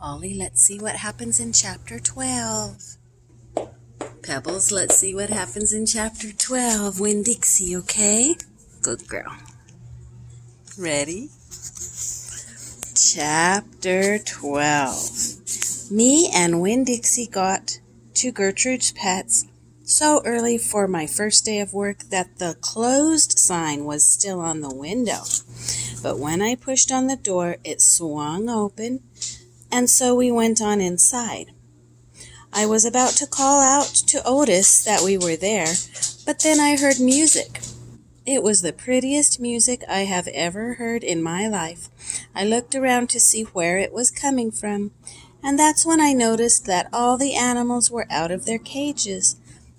Ollie, let's see what happens in chapter 12. Pebbles, let's see what happens in chapter 12. Winn, Dixie, okay? Good girl. Ready? Chapter 12. Me and Winn Dixie got to Gertrude's Pets so early for my first day of work that the closed sign was still on the window. But when I pushed on the door, it swung open, and so we went on inside. I was about to call out to Otis that we were there, but then I heard music. It was the prettiest music I have ever heard in my life. I looked around to see where it was coming from, and that's when I noticed that all the animals were out of their cages.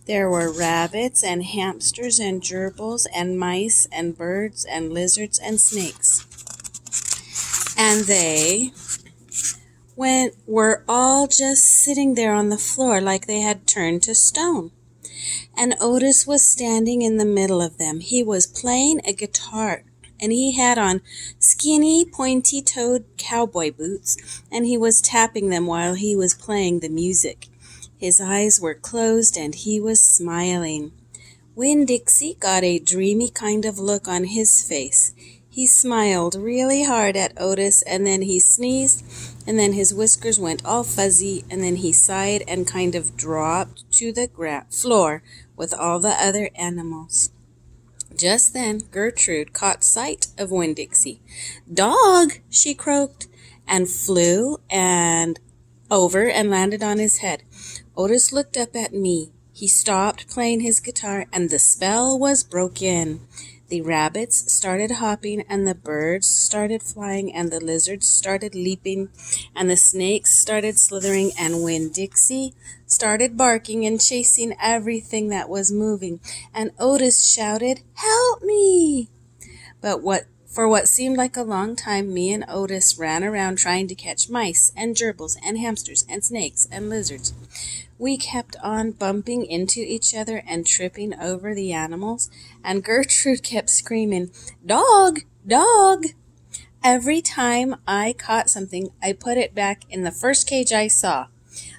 There were rabbits and hamsters and gerbils and mice and birds and lizards and snakes. And they were all just sitting there on the floor like they had turned to stone. And Otis was standing in the middle of them. He was playing a guitar, and he had on skinny, pointy-toed cowboy boots, and he was tapping them while he was playing the music. His eyes were closed, and he was smiling. Winn Dixie got a dreamy kind of look on his face. He smiled really hard at Otis, and then he sneezed, and then his whiskers went all fuzzy, and then he sighed and kind of dropped to the floor with all the other animals. Just then, Gertrude caught sight of Winn Dixie. "Dog!" she croaked, and flew over and landed on his head. Otis looked up at me. He stopped playing his guitar, and the spell was broken. The rabbits started hopping, and the birds started flying, and the lizards started leaping, and the snakes started slithering, and Winn Dixie started barking and chasing everything that was moving, and Otis shouted, "Help me!" But for what seemed like a long time, me and Otis ran around trying to catch mice and gerbils and hamsters and snakes and lizards. We kept on bumping into each other and tripping over the animals, and Gertrude kept screaming, "Dog! Dog!" Every time I caught something, I put it back in the first cage I saw.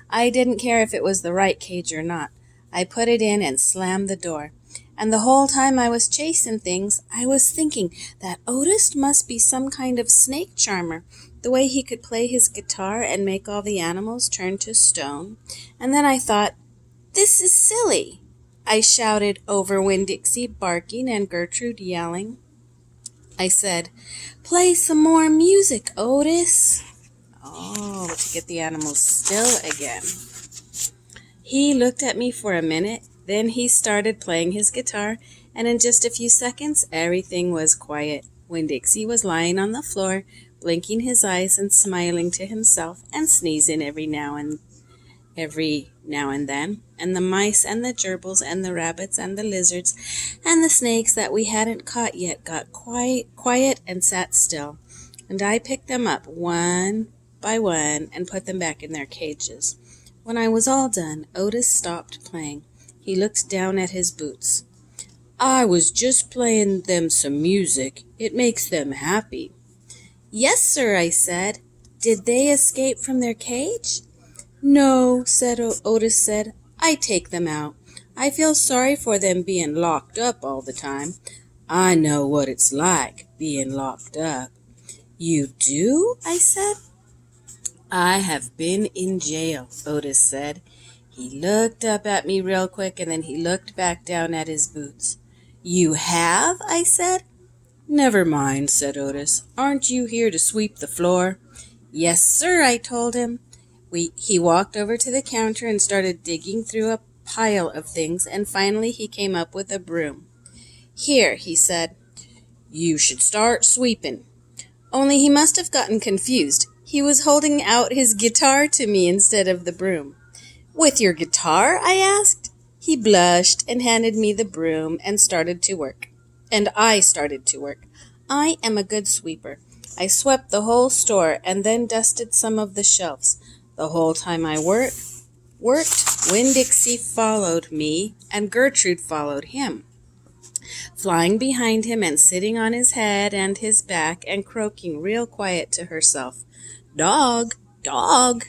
I didn't care if it was the right cage or not. I put it in and slammed the door. And the whole time I was chasing things, I was thinking that Otis must be some kind of snake charmer, the way he could play his guitar and make all the animals turn to stone. And then I thought, "This is silly." I shouted over Winn Dixie barking and Gertrude yelling. I said, "Play some more music, Otis." Oh, to get the animals still again. He looked at me for a minute. Then he started playing his guitar, and in just a few seconds, everything was quiet. Winn Dixie was lying on the floor, blinking his eyes and smiling to himself and sneezing every now and then. And the mice and the gerbils and the rabbits and the lizards and the snakes that we hadn't caught yet got quiet and sat still. And I picked them up one by one and put them back in their cages. When I was all done, Otis stopped playing. He looked down at his boots. "I was just playing them some music. It makes them happy." "Yes, sir," I said. "Did they escape from their cage?" "No," Otis said. "I take them out. I feel sorry for them being locked up all the time. I know what it's like, being locked up." "You do?" I said. "I have been in jail," Otis said. He looked up at me real quick, and then he looked back down at his boots. "You have?" I said. "Never mind," said Otis. "Aren't you here to sweep the floor?" "Yes, sir," I told him. He walked over to the counter and started digging through a pile of things, and finally he came up with a broom. "Here," he said. "You should start sweeping." Only he must have gotten confused. He was holding out his guitar to me instead of the broom. "With your guitar?" I asked. He blushed and handed me the broom and started to work. And I started to work. I am a good sweeper. I swept the whole store and then dusted some of the shelves. The whole time I worked, Winn Dixie followed me and Gertrude followed him, flying behind him and sitting on his head and his back and croaking real quiet to herself, "Dog! Dog.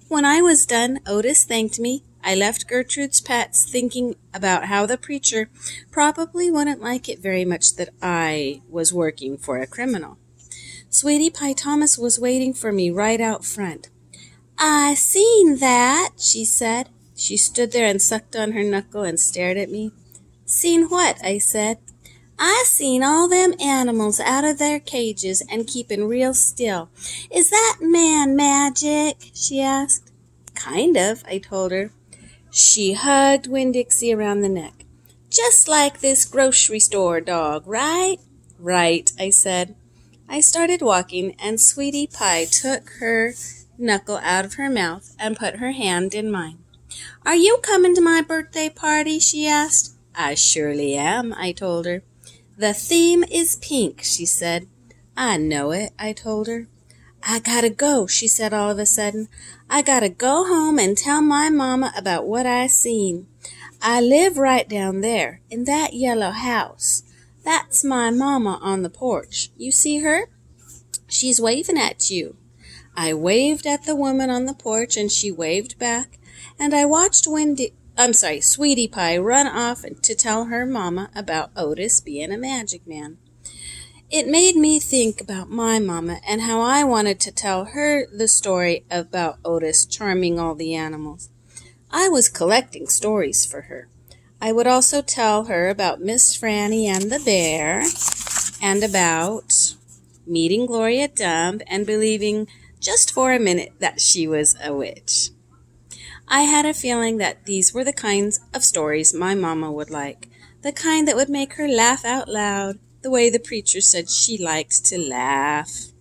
When I was done, Otis thanked me. I left Gertrude's pets thinking about how the preacher probably wouldn't like it very much that I was working for a criminal. Sweetie Pie Thomas was waiting for me right out front. "I seen that," she said. She stood there and sucked on her knuckle and stared at me. "Seen what?" I said. "I seen all them animals out of their cages and keeping real still. Is that man magic?" she asked. "Kind of," I told her. She hugged Winn-Dixie around the neck. "Just like this grocery store dog, right?" "Right," I said. I started walking, and Sweetie Pie took her knuckle out of her mouth and put her hand in mine. "Are you coming to my birthday party?" she asked. "I surely am," I told her. "The theme is pink," she said. "I know it," I told her. "I gotta go," she said all of a sudden. "I gotta go home and tell my mama about what I seen. I live right down there, in that yellow house. That's my mama on the porch. You see her? She's waving at you." I waved at the woman on the porch, and she waved back, and I watched Sweetie Pie run off to tell her mama about Otis being a magic man. It made me think about my mama and how I wanted to tell her the story about Otis charming all the animals. I was collecting stories for her. I would also tell her about Miss Franny and the bear, and about meeting Gloria Dumb and believing just for a minute that she was a witch. I had a feeling that these were the kinds of stories my mama would like, the kind that would make her laugh out loud, the way the preacher said she liked to laugh.